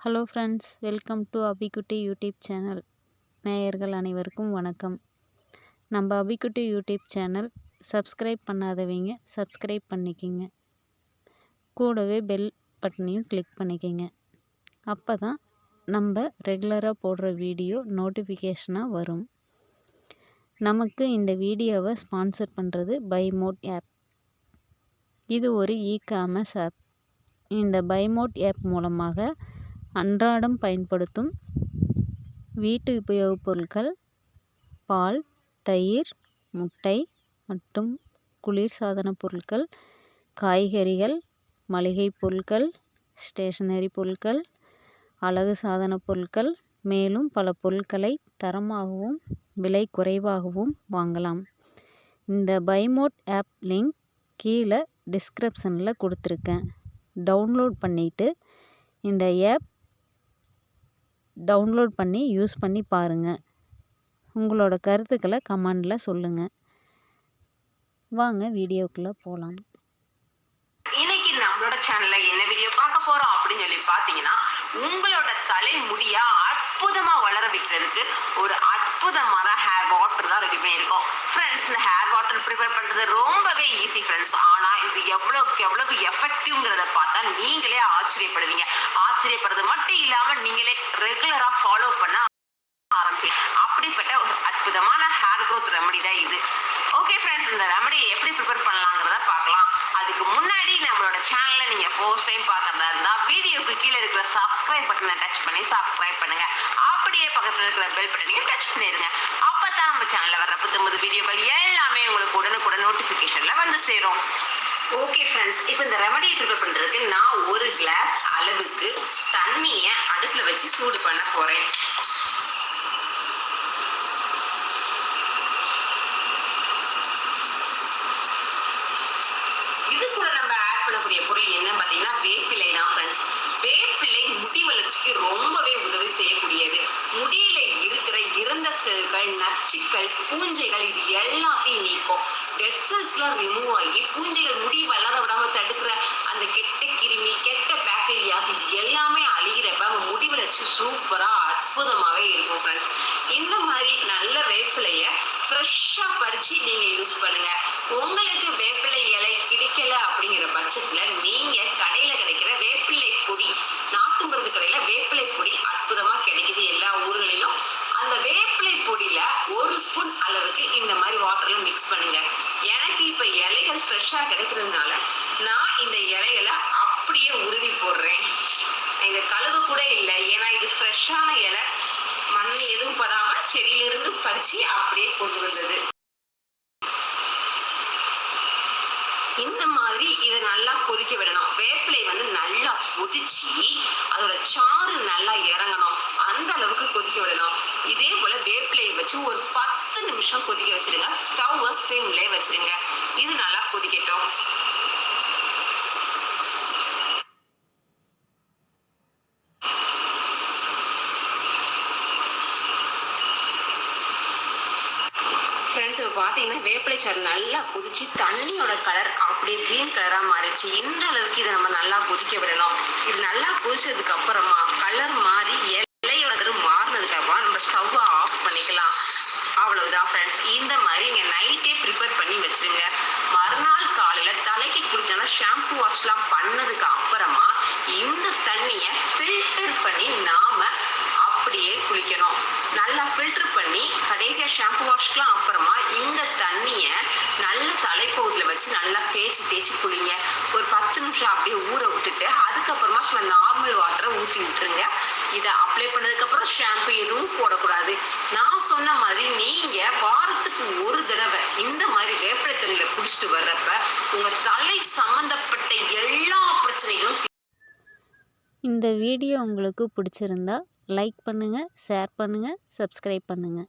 Hello friends, welcome to Abikutty YouTube channel. நேயர்கள் அனைவருக்கும் வணக்கம். நம்ம அபிக்குட்டி யூடியூப் சேனல் சப்ஸ்கிரைப் பண்ணாதவங்க சப்ஸ்கிரைப் பண்ணிக்கிங்க. கூடவே பெல் பட்டனையும் கிளிக் பண்ணிக்கிங்க. அப்போ தான் நம்ம ரெகுலராக போடுற வீடியோ நோட்டிஃபிகேஷனாக வரும். நமக்கு இந்த வீடியோவை ஸ்பான்சர் பண்ணுறது பைமோட் ஆப். இது ஒரு இ-காமர்ஸ் ஆப். இந்த பைமோட் ஆப் மூலமாக அன்றாடம் பயன்படுத்தும் வீட்டு உபயோகப் பொருட்கள், பால், தயிர், முட்டை மற்றும் குளிர்சாதன பொருட்கள், காய்கறிகள், மளிகை பொருட்கள், ஸ்டேஷனரி பொருட்கள், அழகு சாதன பொருட்கள், மேலும் பல பொருட்களை தரமாகவும் விலை குறைவாகவும் வாங்கலாம். இந்த பைமோட் ஆப் லிங்க் கீழே டிஸ்கிரிப்ஷனில் கொடுத்துருக்கேன். டவுன்லோட் பண்ணிவிட்டு இந்த ஆப் டவுன்லோட் பண்ணி யூஸ் பண்ணி பாருங்கள். உங்களோட கருத்துக்களை கமெண்டில் சொல்லுங்கள். வாங்க வீடியோக்குள்ளே போகலாம். இன்னைக்கு நம்மளோட சேனல்ல என்ன வீடியோ பார்க்க போறோம் அப்படின்னு சொல்லி பார்த்தீங்கன்னா, உங்களோட தலைமுடியா அற்புதமா வளர வைக்கிறதுக்கு ஒரு அற்புதமான ஹேர் வாட்டர் தான் ரெடி பண்ணியிருக்கோம். ஃப்ரெண்ட்ஸ், இந்த ஹேர் வாட்டர் ப்ரிப்பேர் பண்றது ரொம்பவே ஈஸி ஃப்ரெண்ட்ஸ். ஆனா இது எவ்வளவு எஃபெக்டிவ்ங்கிறத பார்த்தா நீங்களே ஆச்சரியப்படுவீங்க. ஆச்சரியப்படுறது மட்டும் இல்லாம நீங்களே ரெகுலரா ஃபாலோ பண்ண ஆரம்பிச்சு அப்படிப்பட்ட ஒரு அற்புதமான ஹேர் க்ரோத் ரெமடி தான் இது. ஓகே ஃப்ரெண்ட்ஸ், இந்த ரெமடியை எப்படி ப்ரிப்பேர் பண்ணலாங்கிறத பார்க்கலாம். அதுக்கு முன்னாடி நம்மளோட சேனலை நீங்க ஃபர்ஸ்ட் டைம் பார்க்கறதா இருந்தா வீடியோக்கு கீழே இருக்கிற சப்ஸ்கிரைப் பட்டனை டச் பண்ணி சப்ஸ்கிரைப் பண்ணுங்க. அப்படியே பக்கத்துல இருக்கிற பெல் பட்டனையும் டச் பண்ணிடுங்க. அப்பதான் நம்ம சேனல்ல வர்ற புது வீடியோக்கள் எல்லாமே உங்களுக்கு உடனுக்குடன் நோட்டிபிகேஷன்ல வந்து சேரும். ஓகே ஃப்ரெண்ட்ஸ், இப்போ இந்த ரெமடியை ப்ரிப்பேர் பண்றதுக்கு நான் ஒரு கிளாஸ் அளவுக்கு தண்ணியை அடுப்புல வச்சு சூடு பண்ண போறேன். இது கூட நம்ம ஆட் பண்ணக்கூடிய பொருள் என்ன பார்த்தீங்கன்னா வேப்பிலை தான் ஃப்ரெண்ட்ஸ். வேப்பிலை முடி வளர்ச்சிக்கு ரொம்பவே உதவி செய்யக்கூடியது. முடியில இருக்கிற இறந்த செல்கள், நச்சுக்கள், பூஞ்சைகள் இது எல்லாத்தையும் நீக்கும். டெட் செல்ஸ்லாம் ரிமூவ் ஆகி பூஞ்சைகள் முடி வளர விடாம தடுக்கிற அந்த கெட்ட கிருமி, கெட்ட பாக்டீரியாஸ் இது எல்லாமே அழிகிறப்ப நம்ம முடி வளர்ச்சி சூப்பரா அற்புதமாவே இருக்கும் ஃப்ரெண்ட்ஸ். இந்த மாதிரி நல்ல வேப்பிலைய ஃப்ரெஷ்ஷா பறிச்சு நீங்க யூஸ் பண்ணுங்க. உங்களுக்கு வேப்பிலை இலை கிடைக்கல அப்படிங்கிற பட்சத்துல நீங்க கடையில கிடைக்கிற வேப்பிலை பொடி, நாட்டு மருந்து கடையில வேப்பிலை பொடி அற்புதமா கிடைக்குது எல்லா ஊர்களிலும். அந்த வேப்பிலை பொடியில ஒரு ஸ்பூன் அளவுக்கு இந்த மாதிரி வாட்டர்ல மிக்ஸ் பண்ணுங்க. எனக்கு இப்ப இலைகள் ஃப்ரெஷ்ஷா கிடைக்கிறதுனால நான் இந்த இலைகளை அப்படியே உருவி போடுறேன். இந்த கழுவு கூட இல்லை, ஏன்னா இது ஃப்ரெஷ்ஷான இலை, மண் எதுவும் படாம செடியிலிருந்து பறிச்சு அப்படியே கொண்டு வந்தது. இந்த மாதிரி இதை நல்லா கொதிக்க விடணும். வேப்பிலை நல்லா கொதிச்சு அதோட சாறு நல்லா இறங்கணும், அந்த அளவுக்கு கொதிக்க விடணும். இதே போல வேப்பிலையை வச்சு ஒரு 10 நிமிஷம் கொதிக்க வச்சிருங்க. ஸ்டவ் சிம்ல வச்சிருங்க. இது நல்லா கொதிக்கட்டும். ஃப்ரெண்ட்ஸ், இப்போ பார்த்தீங்கன்னா வேப்பிலை சாறு நல்லா கொதிச்சு தண்ணியோட கலர் அப்படியே கிரீன் கலராக மாறிடுச்சு. இந்த அளவுக்கு இதை நம்ம நல்லா கொதிக்க விடணும். இது நல்லா கொதிச்சதுக்கு அப்புறமா கலர் மாறி இலையோட கலர் மாறினதுக்கு அப்புறம் நம்ம ஸ்டவ்வை ஆஃப் பண்ணிக்கலாம். அவ்வளவுதான் ஃப்ரெண்ட்ஸ். இந்த மாதிரி நீங்கள் நைட்டே ப்ரிப்பேர் பண்ணி வச்சிருங்க. மறுநாள் காலையில் தலைக்கு குளிச்சோன்னா ஷாம்பு வாஷ்லாம் பண்ணதுக்கு அப்புறமா இந்த தண்ணியை ஃபில்டர் பண்ணி நாம அப்படியே குளிக்கணும். நல்லா ஃபில்டர் பண்ணி கடைசியாக ஷாம்பு வாஷ்க்குலாம் அப்புறமா இந்த தண்ணியை நல்ல தலைப்பகுதியில் வச்சு நல்லா தேய்ச்சி குளிங்க. ஒரு 10 நிமிஷம் அப்படியே ஊற விட்டுட்டு அதுக்கப்புறமா நார்மல் வாட்டரை ஊற்றி விட்டுருங்க. இதை அப்ளை பண்ணதுக்கப்புறம் ஷாம்பு எதுவும் போடக்கூடாது. நான் சொன்ன மாதிரி நீங்கள் வாரத்துக்கு ஒரு தடவை இந்த மாதிரி வேப்பிலை தண்ணியில் குடிச்சிட்டு வர்றப்ப உங்கள் தலை சம்மந்தப்பட்ட எல்லா பிரச்சனைகளும். இந்த வீடியோ உங்களுக்கு பிடிச்சிருந்தா லைக் பண்ணுங்கள், ஷேர் பண்ணுங்கள், சப்ஸ்கிரைப் பண்ணுங்கள்.